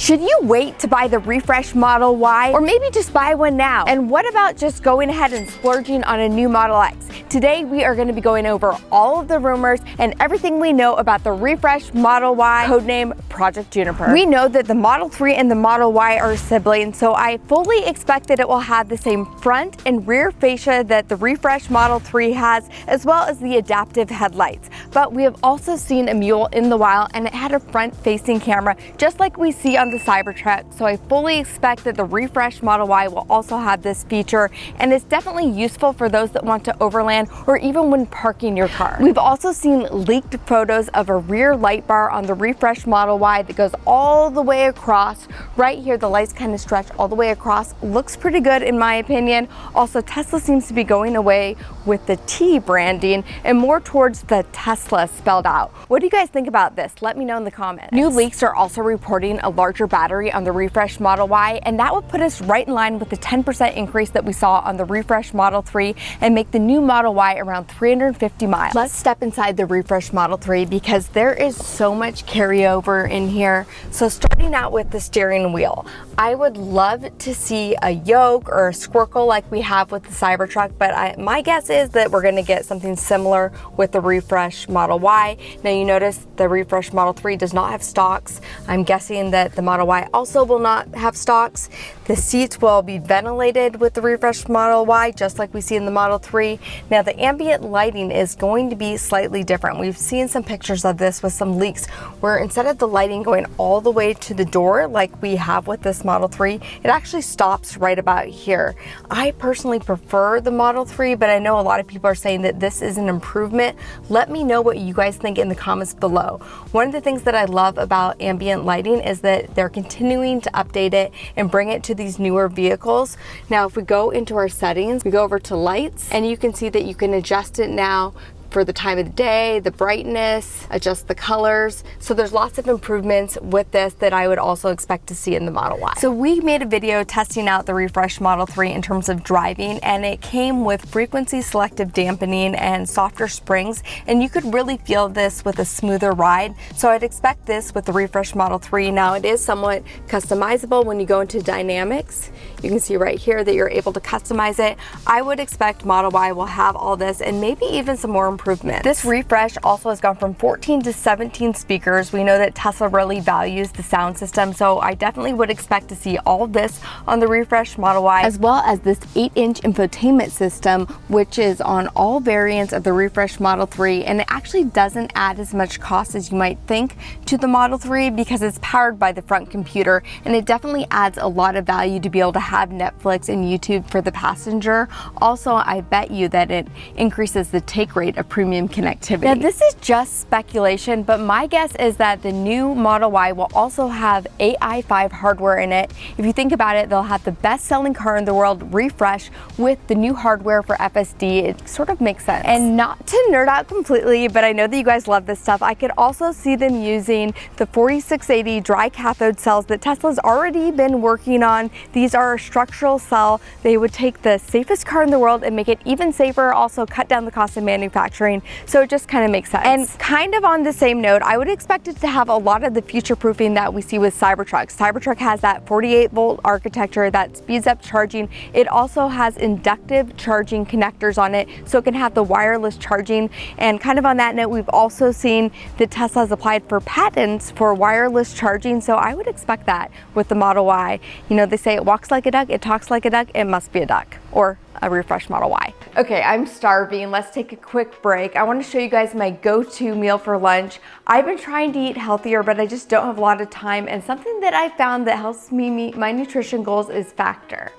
Should you wait to buy the refreshed Model Y, or maybe just buy one now? And what about just going ahead and splurging on a new Model X? Today we are going to be going over all of the rumors and everything we know about the refreshed Model Y, codename Project Juniper. We know that the Model 3 and the Model Y are siblings, so I fully expect that it will have the same front and rear fascia that the refreshed Model 3 has, as well as the adaptive headlights. But we have also seen a mule in the wild, and it had a front-facing camera, just like we see on the Cybertruck, so I fully expect that the refreshed Model Y will also have this feature, and it's definitely useful for those that want to overland or even when parking your car. We've also seen leaked photos of a rear light bar on the refreshed Model Y that goes all the way across. Right here, the lights kind of stretch all the way across. Looks pretty good in my opinion. Also, Tesla seems to be going away with the T branding and more towards the Tesla spelled out. What do you guys think about this? Let me know in the comments. New leaks are also reporting a larger battery on the refreshed Model Y, and that would put us right in line with the 10% increase that we saw on the refreshed Model 3 and make the new Model Y around 350 miles. Let's step inside the refreshed Model 3 because there is so much carryover in here. So starting out with the steering wheel, I would love to see a yoke or a squircle like we have with the Cybertruck, but my guess is that we're going to get something similar with the refreshed Model Y. Now you notice the refreshed Model 3 does not have stalks. I'm guessing that the Model Y also will not have stalks. The seats will be ventilated with the refreshed Model Y, just like we see in the Model 3. Now the ambient lighting is going to be slightly different. We've seen some pictures of this with some leaks where instead of the lighting going all the way to the door like we have with this Model 3, it actually stops right about here. I personally prefer the Model 3, but I know a lot of people are saying that this is an improvement. Let me know what you guys think in the comments below. One of the things that I love about ambient lighting is that they're continuing to update it and bring it to these newer vehicles. Now if we go into our settings, we go over to lights, and you can see that you can adjust it now for the time of the day, the brightness, adjust the colors. So there's lots of improvements with this that I would also expect to see in the Model Y. So we made a video testing out the refreshed Model 3 in terms of driving, and it came with frequency selective dampening and softer springs, and you could really feel this with a smoother ride. So I'd expect this with the refreshed Model 3. Now it is somewhat customizable when you go into dynamics. You can see right here that you're able to customize it. I would expect Model Y will have all this and maybe even some more improvement. This refresh also has gone from 14 to 17 speakers. We know that Tesla really values the sound system, so I definitely would expect to see all of this on the refreshed Model Y, as well as this 8-inch infotainment system, which is on all variants of the refreshed Model 3, and it actually doesn't add as much cost as you might think to the Model 3 because it's powered by the front computer, and it definitely adds a lot of value to be able to have Netflix and YouTube for the passenger. Also, I bet you that it increases the take rate of premium connectivity. Now this is just speculation, but my guess is that the new Model Y will also have AI5 hardware in it. If you think about it, they'll have the best-selling car in the world refresh with the new hardware for FSD. It sort of makes sense. And not to nerd out completely, but I know that you guys love this stuff, I could also see them using the 4680 dry cathode cells that Tesla's already been working on. These are a structural cell. They would take the safest car in the world and make it even safer, also cut down the cost of manufacturing. So it just kind of makes sense. And kind of on the same note, I would expect it to have a lot of the future proofing that we see with Cybertruck. Cybertruck has that 48-volt architecture that speeds up charging. It also has inductive charging connectors on it, so it can have the wireless charging. And kind of on that note, we've also seen that Tesla has applied for patents for wireless charging, so I would expect that with the Model Y. You know, they say it walks like a duck, it talks like a duck, it must be a duck, or a refreshed Model Y. Okay, I'm starving. Let's take a quick break. I want to show you guys my go-to meal for lunch. I've been trying to eat healthier, but I just don't have a lot of time, and something that I found that helps me meet my nutrition goals is Factor.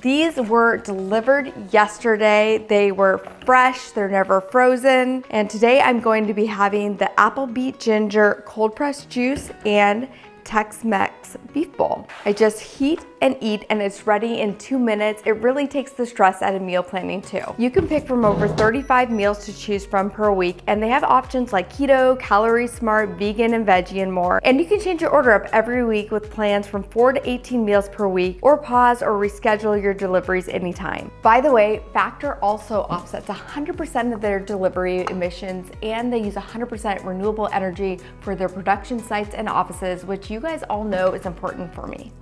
These were delivered yesterday. They were fresh, they're never frozen. And today I'm going to be having the apple beet ginger cold pressed juice and Tex-Mex beef bowl. I just heat and eat, and it's ready in 2 minutes. It really takes the stress out of meal planning too. You can pick from over 35 meals to choose from per week, and they have options like keto, calorie smart, vegan, and veggie, and more. And you can change your order up every week with plans from 4 to 18 meals per week, or pause or reschedule your deliveries anytime. By the way, Factor also offsets 100% of their delivery emissions, and they use 100% renewable energy for their production sites and offices, which you guys all know is important for me.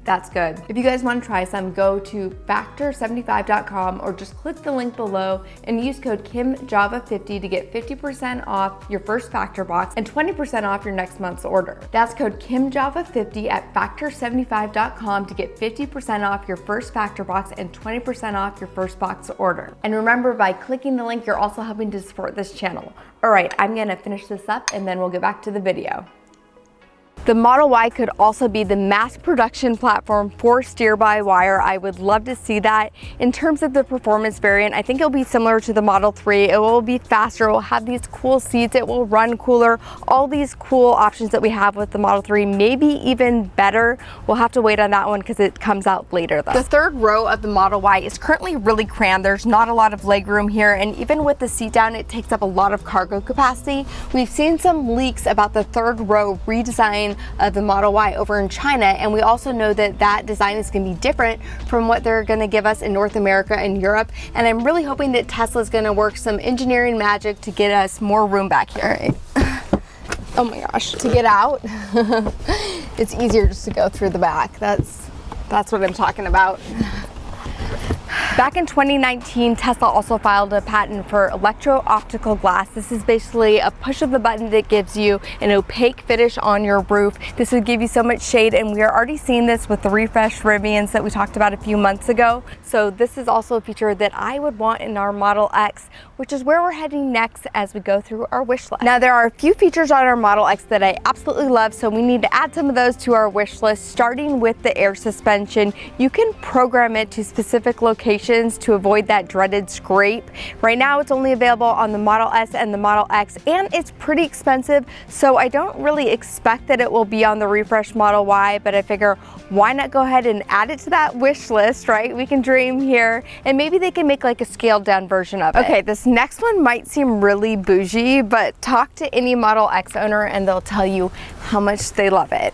That's good. If you guys want to try some, go to factor75.com or just click the link below and use code KIMJAVA50 to get 50% off your first Factor box and 20% off your next month's order. That's code KIMJAVA50 at factor75.com to get 50% off your first Factor box and 20% off your first box order. And remember, by clicking the link, you're also helping to support this channel. All right, I'm gonna finish this up and then we'll get back to the video. The Model Y could also be the mass production platform for steer-by-wire. I would love to see that. In terms of the performance variant, I think it'll be similar to the Model 3. It will be faster, it will have these cool seats, it will run cooler, all these cool options that we have with the Model 3, maybe even better. We'll have to wait on that one because it comes out later though. The third row of the Model Y is currently really crammed. There's not a lot of leg room here, and even with the seat down, it takes up a lot of cargo capacity. We've seen some leaks about the third row redesign of the Model Y over in China, and we also know that that design is going to be different from what they're going to give us in North America and Europe, and I'm really hoping that Tesla's going to work some engineering magic to get us more room back here. Oh my gosh, to get out it's easier just to go through the back. That's what I'm talking about. Back in 2019, Tesla also filed a patent for Electro Optical glass. This is basically a push of the button that gives you an opaque finish on your roof. This would give you so much shade, and we are already seeing this with the refreshed Rivians that we talked about a few months ago. So this is also a feature that I would want in our Model X, which is where we're heading next as we go through our wish list. Now, there are a few features on our Model X that I absolutely love, so we need to add some of those to our wish list, starting with the air suspension. You can program it to specific locations to avoid that dreaded scrape. Right now, it's only available on the Model S and the Model X, and it's pretty expensive, so I don't really expect that it will be on the refreshed Model Y, but I figure, why not go ahead and add it to that wish list, right? We can dream here, and maybe they can make like a scaled down version of it. Okay, this next one might seem really bougie, but talk to any Model X owner and they'll tell you how much they love it.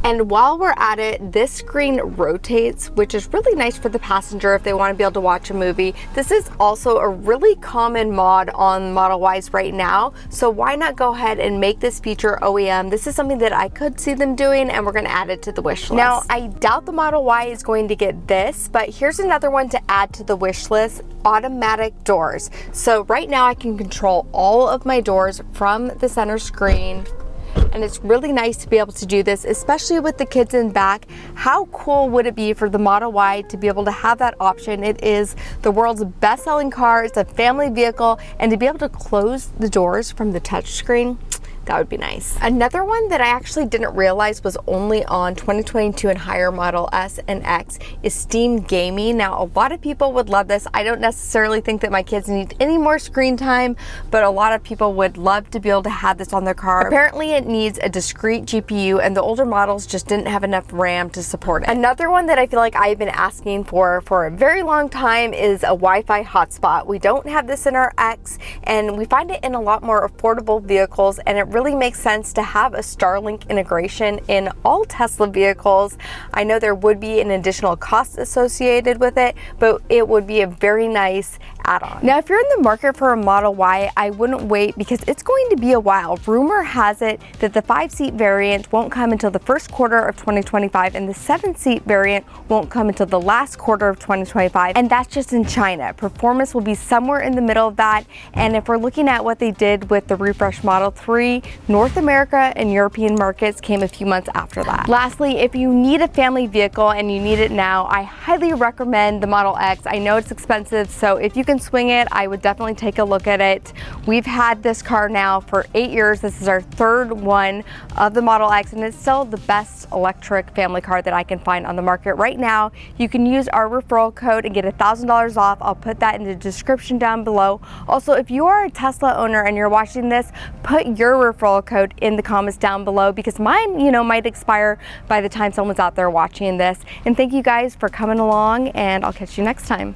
And while we're at it, this screen rotates, which is really nice for the passenger if they want to be able to watch a movie. This is also a really common mod on Model Ys right now, so why not go ahead and make this feature OEM? This is something that I could see them doing, and we're going to add it to the wish list. Now, I doubt the Model Y is going to get this, but here's another one to add to the wish list: automatic doors. So right now I can control all of my doors from the center screen, and it's really nice to be able to do this, especially with the kids in back. How cool would it be for the Model Y to be able to have that option? It is the world's best-selling car, it's a family vehicle, and to be able to close the doors from the touchscreen, that would be nice. Another one that I actually didn't realize was only on 2022 and higher Model S and X is Steam Gaming. Now, a lot of people would love this. I don't necessarily think that my kids need any more screen time, but a lot of people would love to be able to have this on their car. Apparently, it needs a discrete GPU, and the older models just didn't have enough RAM to support it. Another one that I feel like I've been asking for a very long time is a Wi-Fi hotspot. We don't have this in our X, and we find it in a lot more affordable vehicles, and it really makes sense to have a Starlink integration in all Tesla vehicles. I know there would be an additional cost associated with it, but it would be a very nice add-on. Now, if you're in the market for a Model Y, I wouldn't wait because it's going to be a while. Rumor has it that the 5-seat variant won't come until the first quarter of 2025, and the 7-seat variant won't come until the last quarter of 2025, and that's just in China. Performance will be somewhere in the middle of that, and if we're looking at what they did with the refreshed Model 3, North America and European markets came a few months after that. Lastly, if you need a family vehicle and you need it now, I highly recommend the Model X. I know it's expensive, so if you can can swing it, I would definitely take a look at it. We've had this car now for 8 years. This is our third one of the Model X, and it's still the best electric family car that I can find on the market right now. You can use our referral code and get $1,000 off. I'll put that in the description down below. Also, if you are a Tesla owner and you're watching this, put your referral code in the comments down below, because mine, might expire by the time someone's out there watching this. And thank you guys for coming along, and I'll catch you next time.